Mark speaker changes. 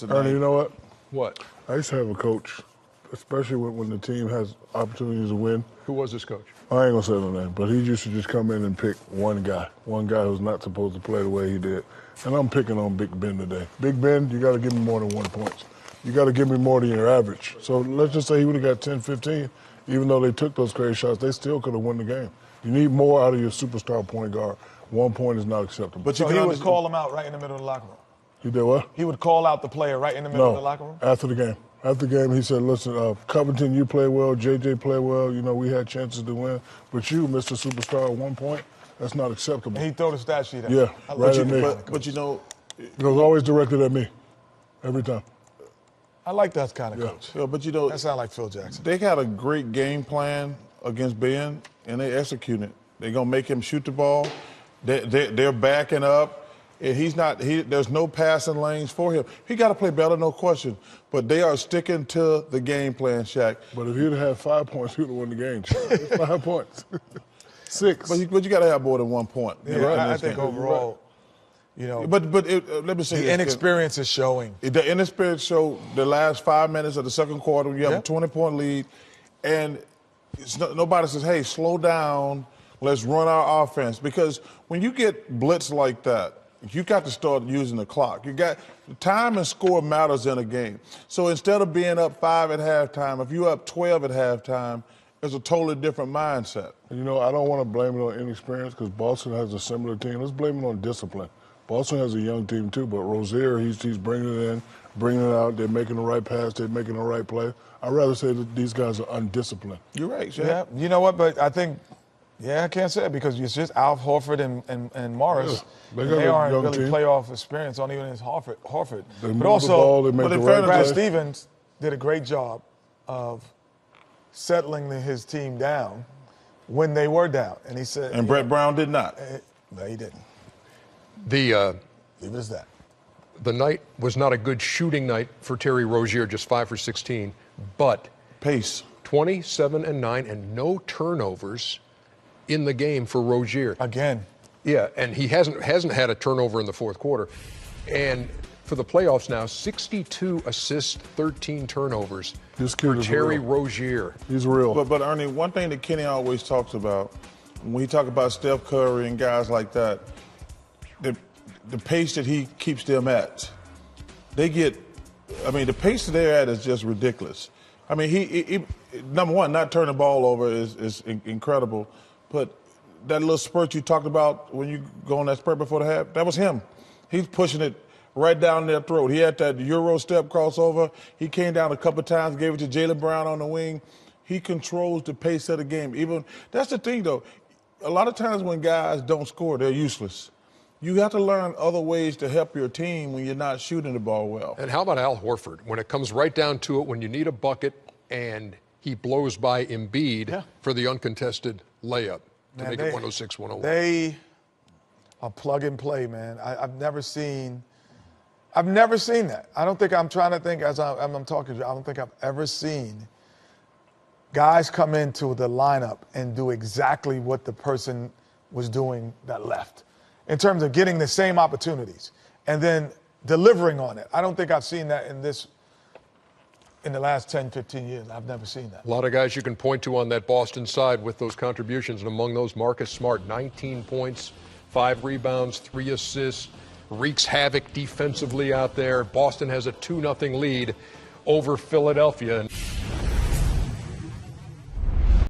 Speaker 1: Ernie, you know what?
Speaker 2: What?
Speaker 1: I used to have a coach, especially when the team has opportunities to win.
Speaker 2: Who was this coach?
Speaker 1: I ain't gonna say no name, but he used to just come in and pick one guy who's not supposed to play the way he did. And I'm picking on Big Ben today. Big Ben, you got to give me more than 1 point. You got to give me more than your average. So let's just say he would have got 10, 15. Even though they took those crazy shots, they still could have won the game. You need more out of your superstar point guard. 1 point is not acceptable.
Speaker 3: But he would call him out right in the middle of the locker room.
Speaker 1: He did what?
Speaker 3: He would call out the player right in the middle of the locker room?
Speaker 1: After the game. After the game, he said, listen, Covington, you play well. JJ play well. You know, we had chances to win. But you, Mr. Superstar, at 1 point, that's not acceptable.
Speaker 3: And he throw the stat sheet at
Speaker 1: Yeah, right at me.
Speaker 3: But you know,
Speaker 1: it was always directed at me, every time.
Speaker 3: I like that kind of coach.
Speaker 4: Yeah, but you know,
Speaker 3: that sounds like Phil Jackson.
Speaker 4: They got a great game plan against Ben, and they execute it. They're gonna make him shoot the ball. They're backing up. And there's no passing lanes for him. He got to play better, no question. But they are sticking to the game plan, Shaq.
Speaker 1: But if he'd have had 5 points, he would have won the game. It's 5 points. 6.
Speaker 4: But you got to have more than 1 point.
Speaker 3: Yeah, right, I think overall, you know.
Speaker 4: But let me say
Speaker 3: the inexperience is showing.
Speaker 4: The inexperience showed the last 5 minutes of the second quarter when you have a 20-point lead, and nobody says, "Hey, slow down. Let's run our offense." Because when you get blitzed like that, you got to start using the clock. You got time and score matters in a game. So instead of being up 5 at halftime, if you're up 12 at halftime, it's a totally different mindset.
Speaker 1: And you know, I don't want to blame it on inexperience because Boston has a similar team. Let's blame it on discipline. Boston has a young team too, but Rozier, he's bringing it in, bringing it out. They're making the right pass. They're making the right play. I'd rather say that these guys are undisciplined.
Speaker 4: You're right, Shaq.
Speaker 3: Yeah, you know what? But I think. Yeah, I can't say it because it's just Al Horford and Morris.
Speaker 1: Yeah,
Speaker 3: they aren't really
Speaker 1: team.
Speaker 3: Playoff experience on even as Horford.
Speaker 1: They
Speaker 3: but
Speaker 1: move
Speaker 3: also,
Speaker 1: the ball, they make the right
Speaker 3: Brad
Speaker 1: play.
Speaker 3: Stevens did a great job of settling his team down when they were down. And he said,
Speaker 4: and Brett Brown did not.
Speaker 3: No, he didn't.
Speaker 2: Leave
Speaker 3: it as that.
Speaker 2: The night was not a good shooting night for Terry Rozier, just 5 for 16, but
Speaker 4: pace
Speaker 2: 27-9 and no turnovers in the game for Rozier.
Speaker 3: Again.
Speaker 2: Yeah, and he hasn't had a turnover in the fourth quarter. And for the playoffs now, 62 assists, 13 turnovers for Terry Rozier.
Speaker 1: He's real.
Speaker 4: But Ernie, one thing that Kenny always talks about, when he talks about Steph Curry and guys like that, the pace that he keeps them at, the pace that they're at is just ridiculous. I mean, he number one, not turning the ball over is incredible. But that little spurt you talked about when you go on that spurt before the half, that was him. He's pushing it right down their throat. He had that Euro step crossover. He came down a couple of times, gave it to Jaylen Brown on the wing. He controls the pace of the game. That's the thing, though. A lot of times when guys don't score, they're useless. You have to learn other ways to help your team when you're not shooting the ball well.
Speaker 2: And how about Al Horford? When it comes right down to it, when you need a bucket and he blows by Embiid for the uncontested layup to make it 106-101.
Speaker 3: They are plug and play, man. I've never seen that. I'm trying to think as I'm talking to you, I don't think I've ever seen guys come into the lineup and do exactly what the person was doing that left in terms of getting the same opportunities and then delivering on it. I don't think I've seen that in the last 10, 15 years. I've never seen that.
Speaker 2: A lot of guys you can point to on that Boston side with those contributions, and among those, Marcus Smart, 19 points, 5 rebounds, 3 assists, wreaks havoc defensively out there. Boston has a 2-0 lead over Philadelphia.